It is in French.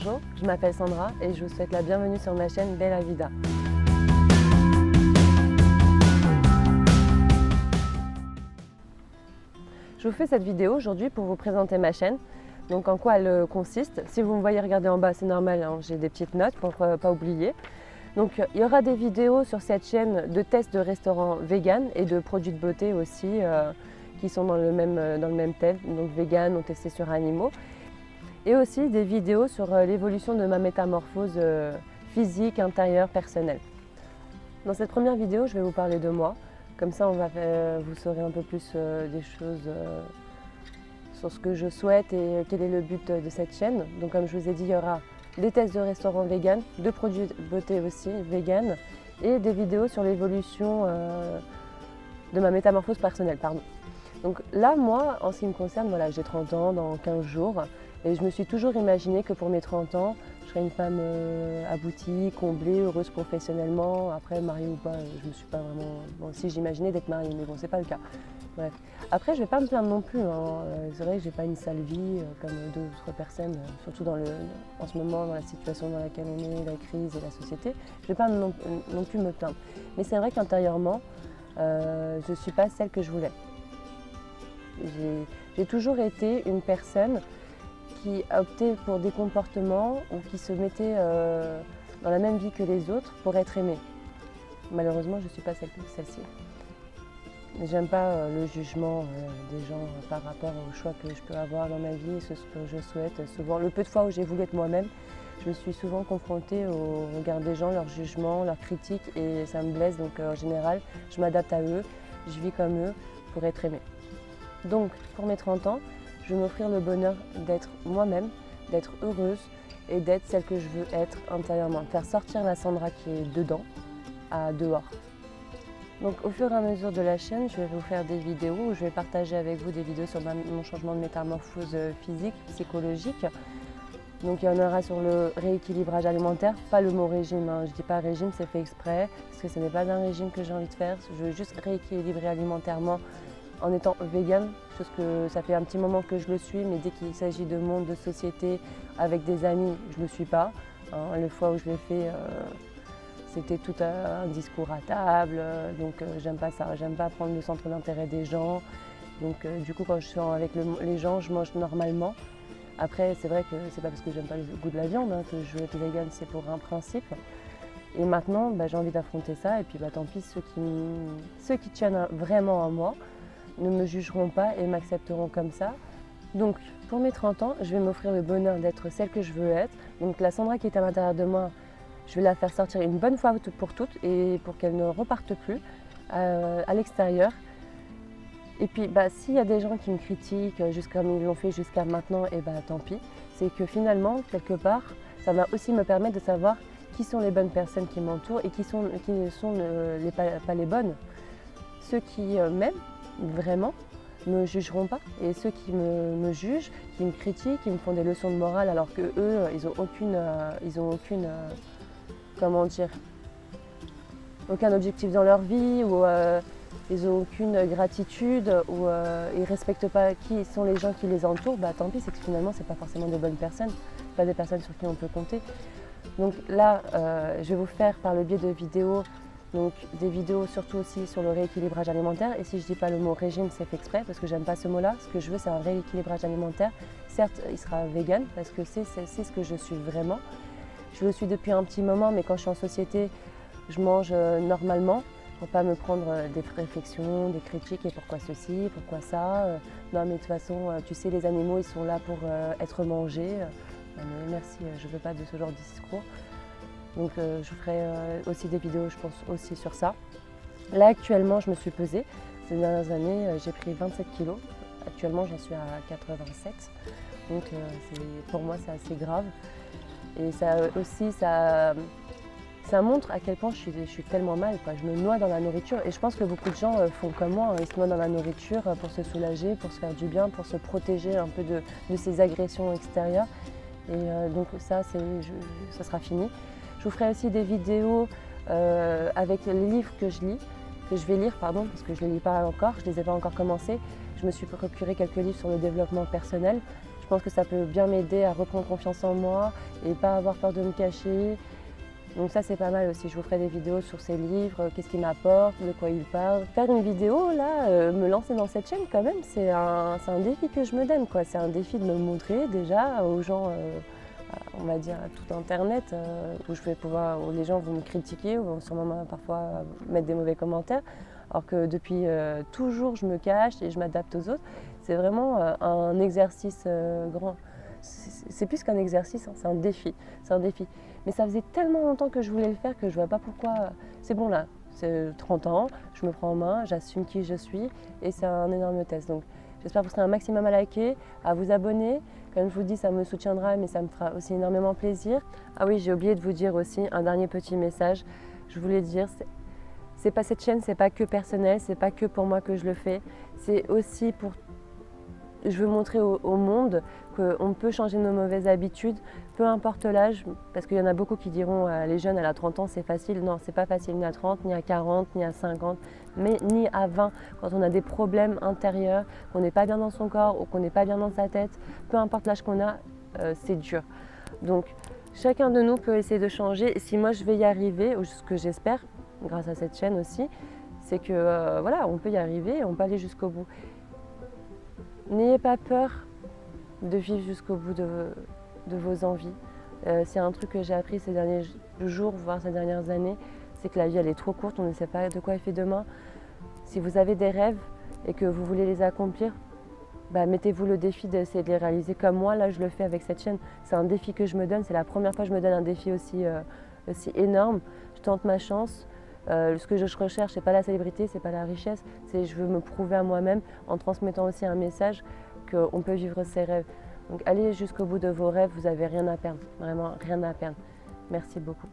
Bonjour, je m'appelle Sandra et je vous souhaite la bienvenue sur ma chaîne Bella Vida. Je vous fais cette vidéo aujourd'hui pour vous présenter ma chaîne. Donc en quoi elle consiste. Si vous me voyez regarder en bas, c'est normal, hein, j'ai des petites notes pour ne pas oublier. Donc il y aura des vidéos sur cette chaîne de tests de restaurants vegan et de produits de beauté aussi qui sont dans le même thème, donc vegan, on testé sur animaux. Et aussi des vidéos sur l'évolution de ma métamorphose physique, intérieure, personnelle. Dans cette première vidéo, je vais vous parler de moi. Comme ça, vous saurez un peu plus des choses sur ce que je souhaite et quel est le but de cette chaîne. Donc comme je vous ai dit, il y aura des tests de restaurants vegan, de produits de beauté aussi vegan et des vidéos sur l'évolution de ma métamorphose personnelle. Pardon. Donc là, moi, en ce qui me concerne, voilà, j'ai 30 ans dans 15 jours. Et je me suis toujours imaginé que pour mes 30 ans, je serais une femme aboutie, comblée, heureuse professionnellement. Après, mariée ou pas, je ne me suis pas vraiment... Bon, si j'imaginais d'être mariée, mais bon, c'est pas le cas. Bref. Après, je ne vais pas me plaindre non plus. Hein. C'est vrai que j'ai pas une sale vie comme d'autres personnes, surtout en ce moment, dans la situation dans laquelle on est, la crise et la société. Je ne vais pas non plus me plaindre. Mais c'est vrai qu'intérieurement, je ne suis pas celle que je voulais. J'ai toujours été une personne qui a opté pour des comportements ou qui se mettait dans la même vie que les autres pour être aimée. Malheureusement, je ne suis pas celle-ci. J'aime pas le jugement des gens par rapport au choix que je peux avoir dans ma vie et ce que je souhaite. Souvent, le peu de fois où j'ai voulu être moi-même, je me suis souvent confrontée au regard des gens, leurs jugements, leurs critiques et ça me blesse. Donc en général, je m'adapte à eux, je vis comme eux pour être aimée. Donc pour mes 30 ans, je vais m'offrir le bonheur d'être moi-même, d'être heureuse et d'être celle que je veux être intérieurement. Faire sortir la Sandra qui est dedans, à dehors. Donc au fur et à mesure de la chaîne, je vais vous faire des vidéos où je vais partager avec vous des vidéos sur mon changement de métamorphose physique, psychologique. Donc il y en aura sur le rééquilibrage alimentaire, pas le mot régime. Hein. Je ne dis pas régime, c'est fait exprès, parce que ce n'est pas un régime que j'ai envie de faire. Je veux juste rééquilibrer alimentairement en étant vegan, chose que ça fait un petit moment que je le suis, mais dès qu'il s'agit de monde, de société, avec des amis, je ne le suis pas. Hein. Les fois où je l'ai fait, c'était tout un discours à table, donc j'aime pas ça. J'aime pas prendre le centre d'intérêt des gens. Donc du coup, quand je suis avec les gens, je mange normalement. Après, c'est vrai que c'est pas parce que j'aime pas le goût de la viande que je veux être vegan, c'est pour un principe. Et maintenant, j'ai envie d'affronter ça, et puis tant pis, ceux qui tiennent vraiment à moi ne me jugeront pas et m'accepteront comme ça. Donc pour mes 30 ans, je vais m'offrir le bonheur d'être celle que je veux être. Donc la Sandra qui est à l'intérieur de moi, je vais la faire sortir une bonne fois pour toutes et pour qu'elle ne reparte plus à l'extérieur. Et puis s'il y a des gens qui me critiquent juste comme ils l'ont fait jusqu'à maintenant, et tant pis. C'est que finalement, quelque part, ça va aussi me permettre de savoir qui sont les bonnes personnes qui m'entourent et qui ne sont pas les bonnes. Ceux qui m'aiment vraiment ne me jugeront pas, et ceux qui me jugent, qui me critiquent, qui me font des leçons de morale alors que eux ils ont aucune comment dire, aucun objectif dans leur vie, ou ils n'ont aucune gratitude, ou ils ne respectent pas qui sont les gens qui les entourent, tant pis, c'est que finalement c'est pas forcément de bonnes personnes, pas des personnes sur qui on peut compter. Donc là je vais vous faire par le biais de vidéos, donc des vidéos surtout aussi sur le rééquilibrage alimentaire. Et si je dis pas le mot régime, c'est fait exprès parce que j'aime pas ce mot-là. Ce que je veux, c'est un rééquilibrage alimentaire. Certes, il sera vegan parce que c'est ce que je suis vraiment. Je le suis depuis un petit moment, mais quand je suis en société, je mange normalement pour pas me prendre des réflexions, des critiques et pourquoi ceci, pourquoi ça. Non mais de toute façon, tu sais, les animaux, ils sont là pour être mangés. Non, mais merci, je veux pas de ce genre de discours. Donc je ferai aussi des vidéos, je pense, aussi sur ça. Là actuellement, je me suis pesée. Ces dernières années, j'ai pris 27 kg. Actuellement, j'en suis à 87. Donc pour moi, c'est assez grave. Et ça aussi, ça montre à quel point je suis tellement mal, quoi. Je me noie dans la nourriture. Et je pense que beaucoup de gens font comme moi. Ils se noient dans la nourriture pour se soulager, pour se faire du bien, pour se protéger un peu de ces agressions extérieures. Et donc ça sera fini. Je vous ferai aussi des vidéos avec les livres que je vais lire, parce que je ne les lis pas encore, je ne les ai pas encore commencés. Je me suis procuré quelques livres sur le développement personnel. Je Je pense que ça peut bien m'aider à reprendre confiance en moi et pas avoir peur de me cacher. Donc ça c'est pas mal aussi, je vous ferai des vidéos sur ces livres, qu'est-ce qu'ils m'apportent, de quoi ils parlent. Faire une vidéo là, me lancer dans cette chaîne quand même, c'est un défi que je me donne quoi. C'est un défi de me montrer déjà aux gens, on va dire à tout internet, où les gens vont me critiquer, ou vont sûrement parfois mettre des mauvais commentaires. Alors que depuis toujours je me cache et je m'adapte aux autres. C'est vraiment un exercice grand. C'est plus qu'un exercice, hein, c'est un défi. C'est un défi. Mais ça faisait tellement longtemps que je voulais le faire que je ne vois pas pourquoi. C'est bon là, c'est 30 ans, je me prends en main, j'assume qui je suis et c'est un énorme test. Donc j'espère que vous serez un maximum à liker, à vous abonner. Comme je vous dis, ça me soutiendra mais ça me fera aussi énormément plaisir. Ah oui, j'ai oublié de vous dire aussi un dernier petit message. Je voulais dire, c'est pas cette chaîne, c'est pas que personnel, c'est pas que pour moi que je le fais. C'est aussi pour... Je veux montrer au monde qu'on peut changer nos mauvaises habitudes, peu importe l'âge, parce qu'il y en a beaucoup qui diront les jeunes, elle a 30 ans, c'est facile. Non, c'est pas facile, ni à 30, ni à 40, ni à 50, mais ni à 20. Quand on a des problèmes intérieurs, qu'on n'est pas bien dans son corps ou qu'on n'est pas bien dans sa tête, peu importe l'âge qu'on a, c'est dur. Donc, chacun de nous peut essayer de changer. Et si moi je vais y arriver, ou ce que j'espère, grâce à cette chaîne aussi, c'est que voilà, on peut y arriver, on peut aller jusqu'au bout. N'ayez pas peur de vivre jusqu'au bout de vos envies. C'est un truc que j'ai appris ces derniers jours, voire ces dernières années, c'est que la vie elle est trop courte, on ne sait pas de quoi elle fait demain. Si vous avez des rêves et que vous voulez les accomplir, bah, mettez-vous le défi d'essayer de les réaliser comme moi, là je le fais avec cette chaîne. C'est un défi que je me donne, c'est la première fois que je me donne un défi aussi énorme. Je tente ma chance. Ce que je recherche, ce n'est pas la célébrité, ce n'est pas la richesse, c'est je veux me prouver à moi-même en transmettant aussi un message qu'on peut vivre ses rêves. Donc allez jusqu'au bout de vos rêves, vous n'avez rien à perdre, vraiment rien à perdre. Merci beaucoup.